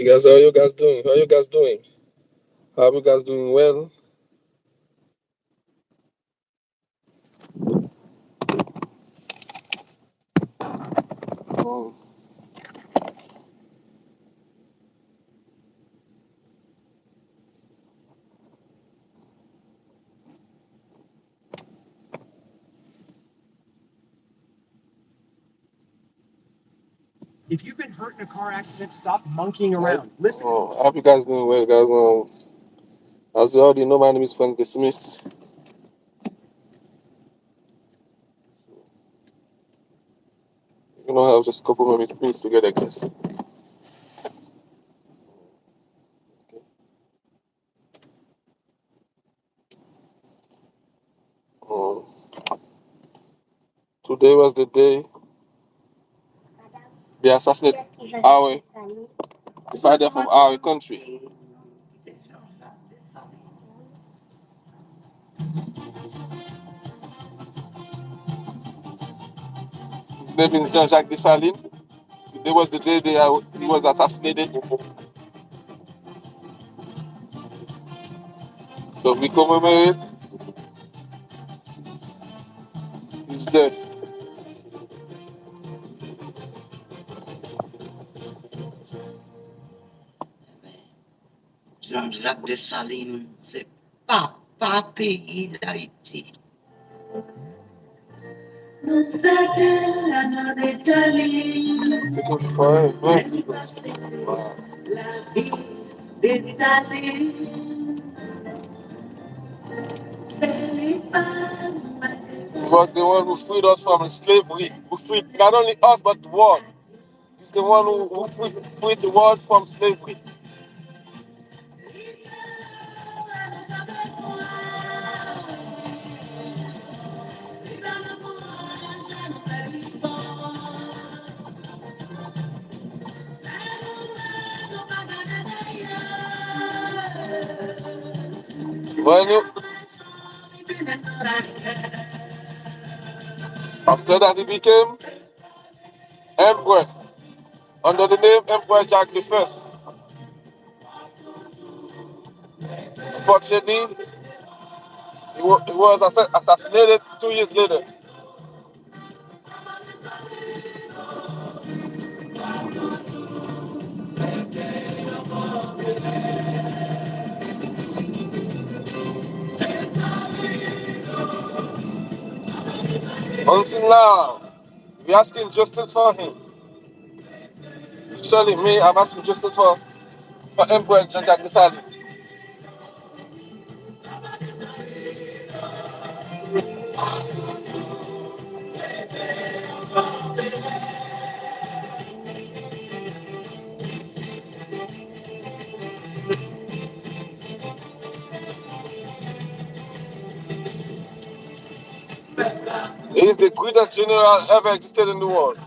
Hey guys, how you guys doing? How you guys doing? How you guys doing well? Oh, If you've been hurt in a car accident, stop monkeying around. Listen. I hope you guys doing well, guys. As you already know, my name is frantzdecimus. You know, I have just a couple more minutes together, guys. Um, Today was the day they assassinated our the fighter from our country. His name is Jean-Jacques Dessalines. Today was the day he was assassinated. So we commemorate his death. Jean-Jacques Dessalines, c'est pas pays d'Haïti. Nous faisons la Dessalines. La vie Dessalines. He was the one who freed us from slavery, who freed not only us but the world. He's the one who freed the world from slavery. After that, he became emperor under the name Emperor Jacques I. Unfortunately, he was assassinated 2 years later. Until now, we're asking justice for him. Especially me, I'm asking justice for Emperor Jacques Dessalines. He is the greatest general ever existed in the world.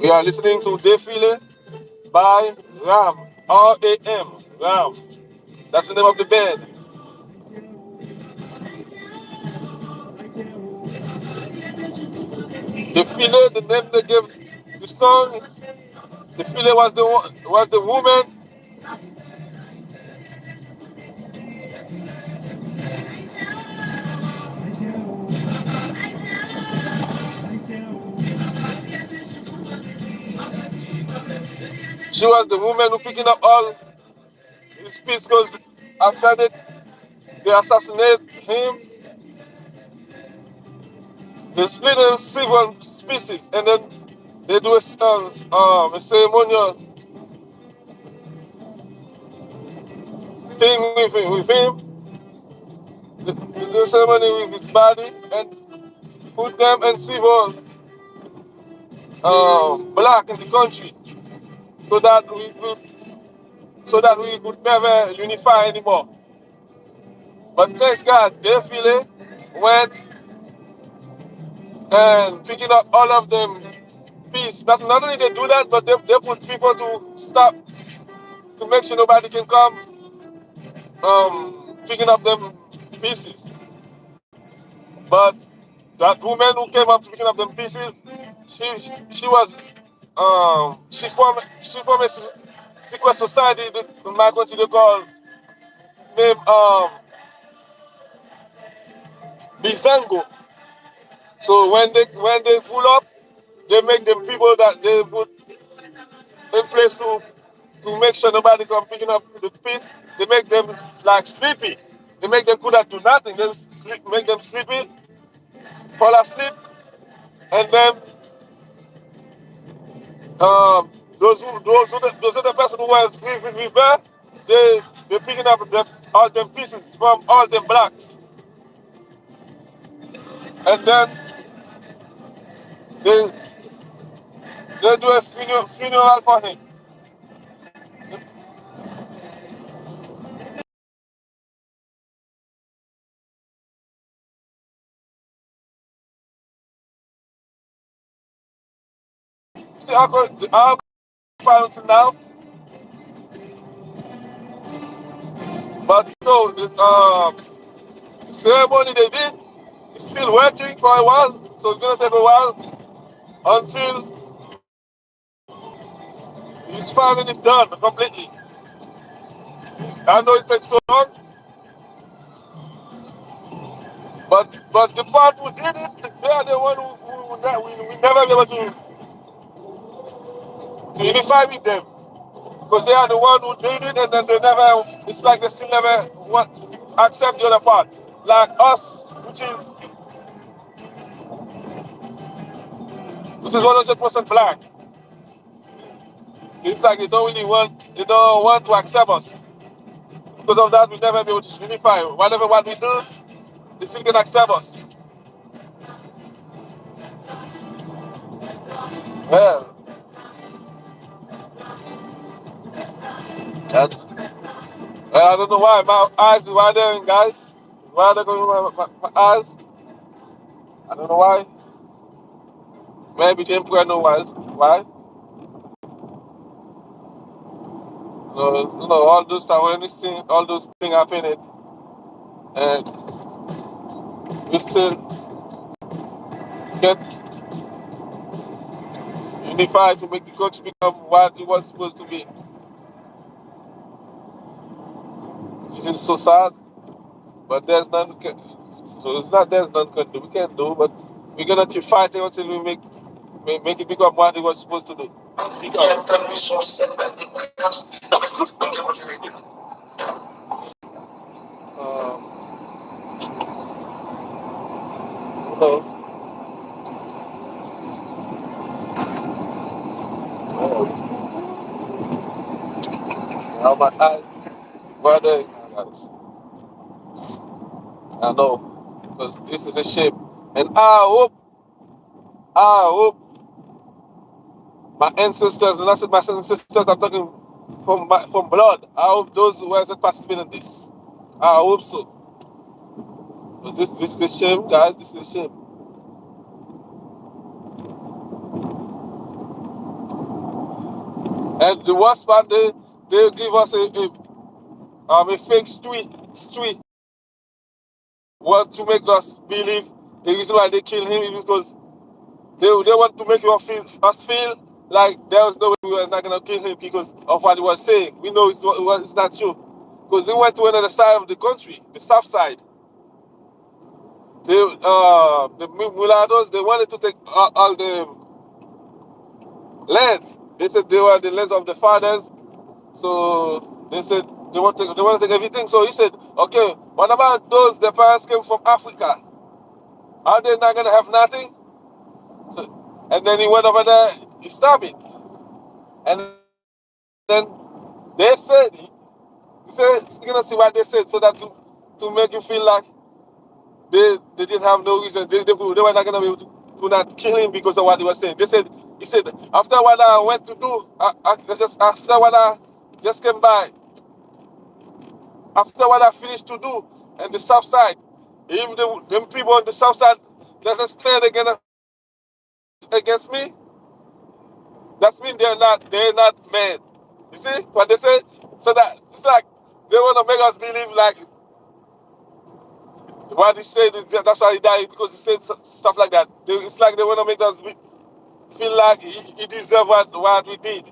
We are listening to Defile by Ram, R-A-M, Ram. That's the name of the band. Defile, the name they gave the song. Defile was the woman. She was the woman who picking up all his peace because after they assassinate him, they split in several species, and then they do a ceremonial thing with him. They do a ceremony with his body and put them in civil black in the country, so that we could never unify anymore. But thanks God, they feel it, went and picking up all of them peace. Not only they do that, but they put people to stop, to make sure nobody can come picking up them pieces. But that woman who came up picking up them pieces, she was she formed a secret society in my country they call named Bizango. So when they pull up, they make the people that they put in place to make sure nobody come picking up the piece. They make them like sleepy. They make them could not do nothing. They make them sleepy, fall asleep, and then those are the person who was with her. They picking up all them pieces from all them blacks, and then they they do a funeral for him. See how found now, but the ceremony they did is still working for a while, so it's gonna take a while until his family is done completely. I know it takes so long, but the part who did it, they are the one we never be able to unify with them because they are the one who did it, and then they never. It's like they still never want accept the other part, like us, which is 100% black. It's like they don't want to accept us. Because of that, we never be able to unify. Whatever what we do, they still can accept us. Well, and, I don't know why my eyes is watering, guys. Why they going my eyes? I don't know why. Maybe the emperor knows why. All those time when all those things happening, and we still get unified to make the country become what it was supposed to be. This is so sad, but there's none. So it's not there's none can do. We can do, but we're gonna keep fighting until we make it become what it was supposed to do. Um, you know, now my eyes, brother, guys. I know, because this is a shame, and I hope my ancestors, when I said my ancestors, I'm talking from blood. I hope those who hasn't participated in this. I hope so. Because this is a shame, guys. This is a shame. And the worst part, they give us a fake street. Want to make us believe the reason why they kill him is because they want to make us feel like there was no way we were not gonna kill him because of what he was saying. We know it's not true. Because he went to another side of the country, the south side. The mulattoes, they wanted to take all the lands. They said they were the lands of the fathers. So they said They want to take everything. So he said, okay, what about those their parents came from Africa? Are they not gonna have nothing? So, and then he went over there, he stopped it. And then they said, he said, you're gonna see what they said, so that to make you feel like they didn't have no reason. They were not gonna be able to not kill him because of what they were saying. He said, after what I went to do, after what I just came by, after what I finished to do on the south side, if them people on the south side doesn't stand against me, that means they're not men. You see what they say? So that it's like they want to make us believe like what he said is that's why he died, because he said stuff like that. It's like they want to make us feel like he deserved what we did.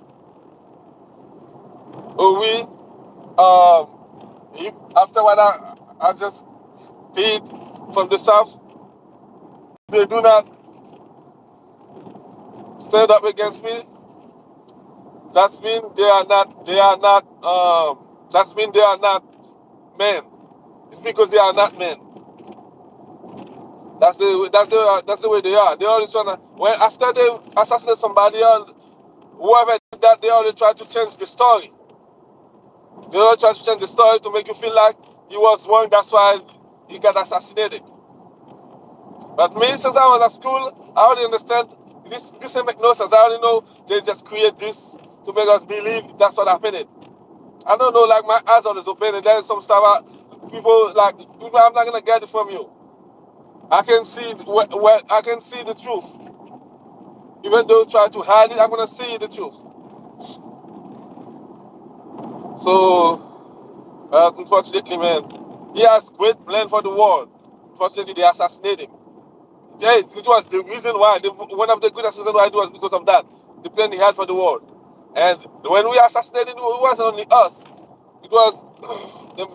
Or after what I just did from the south, they do not stand up against me. That means that means they are not men. It's because they are not men. That's the way they are. They always trying to, when after they assassinate somebody or whoever did that, they always try to change the story. They always try to change the story to make you feel like he was wrong. That's why he got assassinated. But me, since I was at school, I already understand this doesn't make no sense. I already know they just create this to make us believe that's what happened. I don't know, like my eyes always open, and there's some stuff people I'm not gonna get it from you. I can see I can see the truth. Even though try to hide it, I'm gonna see the truth. So unfortunately, man, he has great plan for the world. Unfortunately, they assassinated him. Yeah, it was the reason why. One of the greatest reasons why it was because of that. The plan he had for the world. And when we assassinated him, it wasn't only us. It was the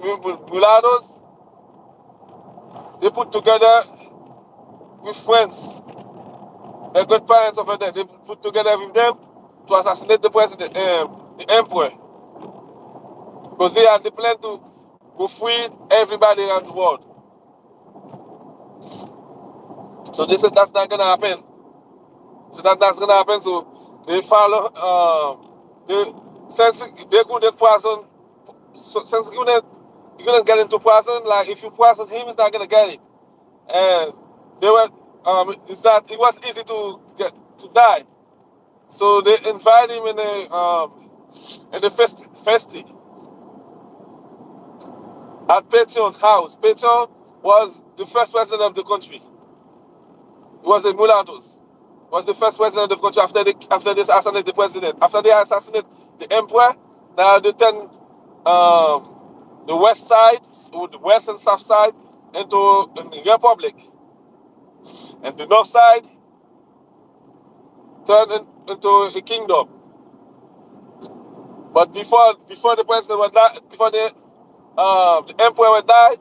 mulattoes. They put together with friends, their grandparents over there. They put together with them to assassinate the president, the emperor, because they had the plan to free everybody around the world. So they said that's not gonna happen. So that's gonna happen. So they follow. Since they couldn't poison, since you couldn't get into poison. Like if you poison him, he's not gonna get it. And they were. It was easy to die. So they invite him in the festi at Petion's house. Petion was the first president of the country. It was a mulattoes. Was the first president of the country after they assassinated the president. After they assassinated the emperor, now they turn the west side, the west and south side, into a republic, and the north side turned into a kingdom. But before the president was before the emperor died,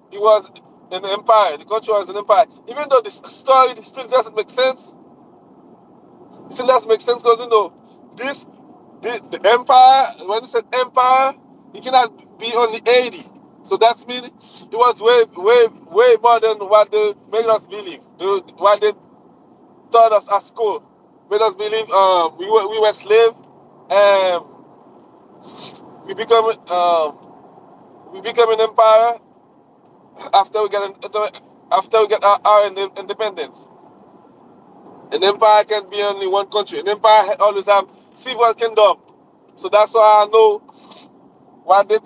he was an empire. The country was an empire. Even though this story still doesn't make sense, it still doesn't make sense because the empire. When you said empire, it cannot be only 80. So that's mean it was way more than what they made us believe. What they taught us at school made us believe we were slave, and we become an empire after we get our independence. An empire can be only one country. An empire always have civil kingdom. So that's why I know what they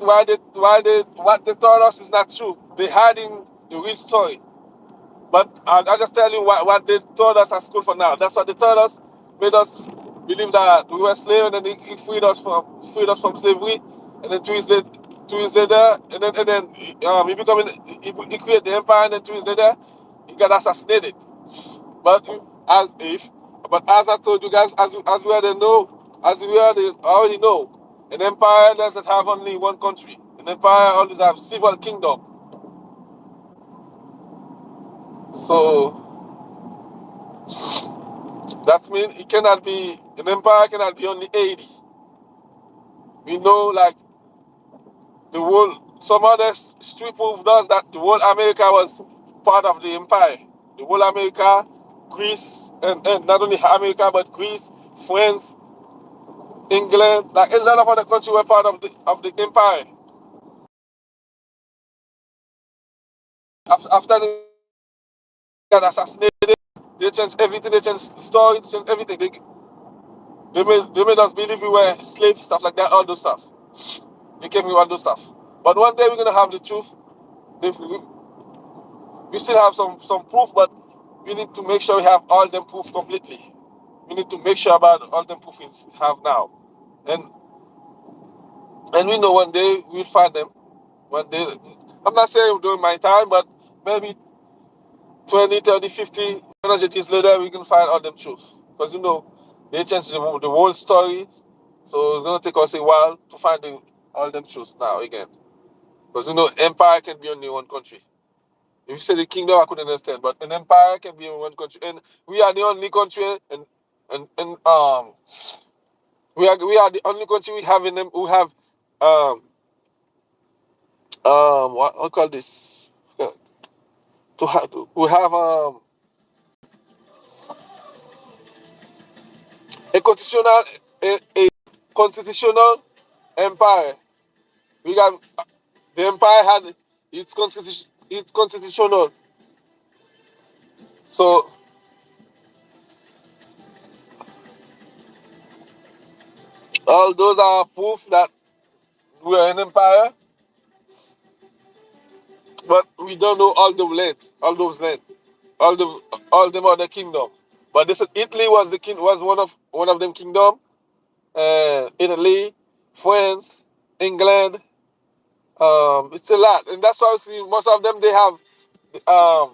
taught us is not true. They hiding the real story. But I just tell you what they taught us at school for now. That's what they taught us, made us believe that we were slaves, and then he freed us from slavery, and then 2 years later, and then he created the empire, and then 2 years later he got assassinated. But as I told you guys, as we already know, an empire doesn't have only one country. An empire always have civil kingdom. So that means an empire cannot be only 80. We know, like the whole, some other street proof does that the whole America was part of the empire. The whole America, Greece, and not only America but Greece, France, England, like a lot of other countries were part of the empire. After they got assassinated, they changed everything. They changed the story, they changed everything. They made us believe we were slaves, stuff like that, all those stuff. They came with all those stuff. But one day we're gonna have the truth. We still have some proof, but we need to make sure we have all them proof completely. We need to make sure about all them proof we have now. And we know one day we'll find them. One day, I'm not saying during my time, but maybe 20, 30, 50, 100 years later, we can find all them truth. Because they changed the whole story. So it's going to take us a while to find all them truths now again. Because empire can be only one country. If you say the kingdom, I couldn't understand. But an empire can be in one country. And we are the only country, and we are the only country we have in them who have what call this? We have a constitutional empire. We got the empire had its constitutional. So all those are proof that we are an empire, but we don't know all the lands, all them other kingdom. But they said Italy was one of them kingdom. Italy, France, England. It's a lot, and that's why I see most of them they have how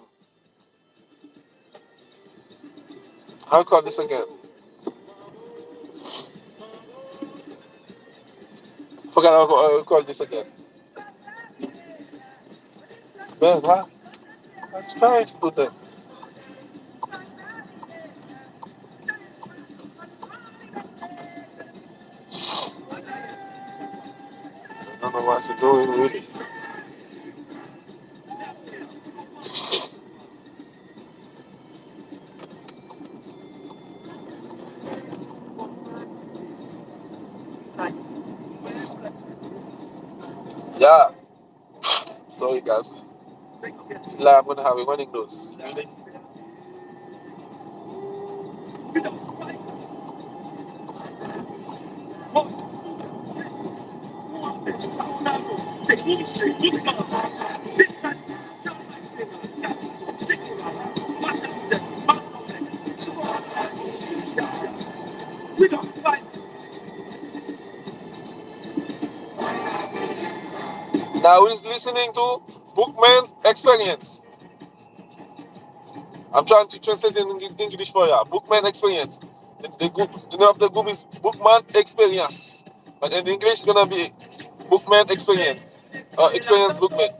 call this again? Forgot how call this again. Man, what? Let's try to do that. I don't know what to do really. Yeah. Sorry guys. I'm gonna have a running nose. Really? Now he's listening to Bookman Experience. I'm trying to translate it in English for you. Bookman Experience. The group, the name of the group is Bookman Experience. But in English, it's gonna be Bookman Experience. Experience Bookman.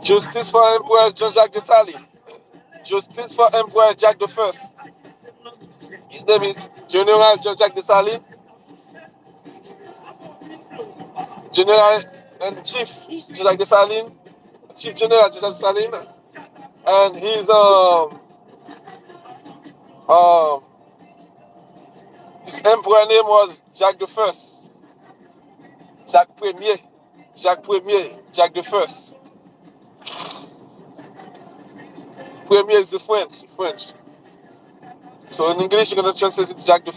Justice for Emperor Jacques de Sally. Justice for Emperor Jacques I. His name is General Jacques de Sally. General and Chief Jacques de Saline. Chief General Jacques de Saline. And his emperor name was Jacques I. Jacques Premier. Jacques Premier. Jacques I. Premier is the French. So in English, you're going to translate it Jacques I.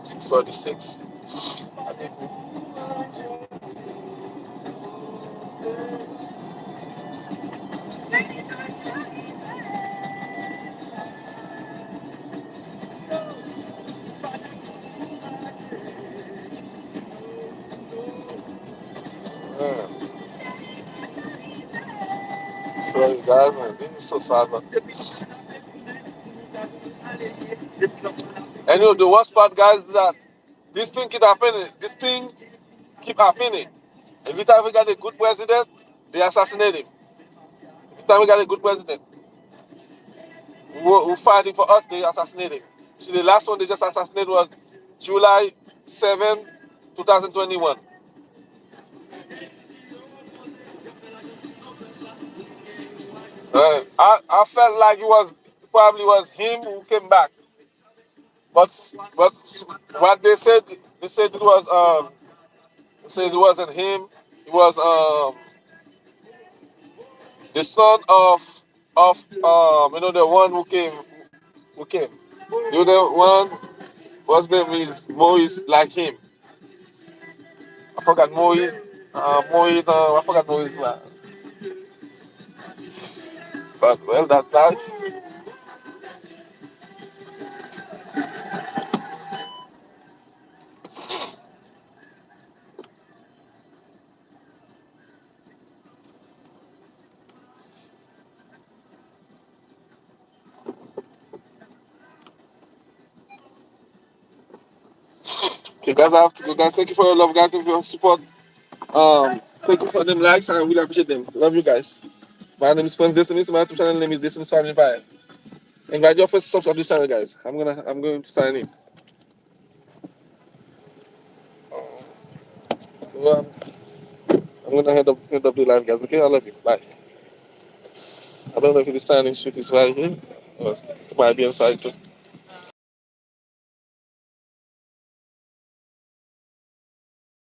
646. Yeah. So guys, man, this is so sad, man. And you know the worst part, guys, is that this thing keep happening. This thing keep happening. Every time we got a good president, they assassinate him. Every time we got a good president who fighting for us, they assassinate him. See, the last one they just assassinated was July 7, 2021. I felt like it was probably was him who came back, but what they said it was they said it wasn't him. It was the son of the one who came. The other one, what's name is Moise, like him. I forgot Moise. Moise. I forgot Moise. But well, that's life. Okay, guys, I have to go. Guys, thank you for your love, guys. Thank you for your support. Thank you for them likes. I really appreciate them. Love you guys. My name is frantzdecimus. My YouTube channel name is DECIMUS Family Empire. Invite your first subscribe to this channel, guys. I'm going to sign in. So I'm gonna head up the live, guys. Okay, I love you. Bye. I don't know if this signing shoot is right here. Or it might be inside too.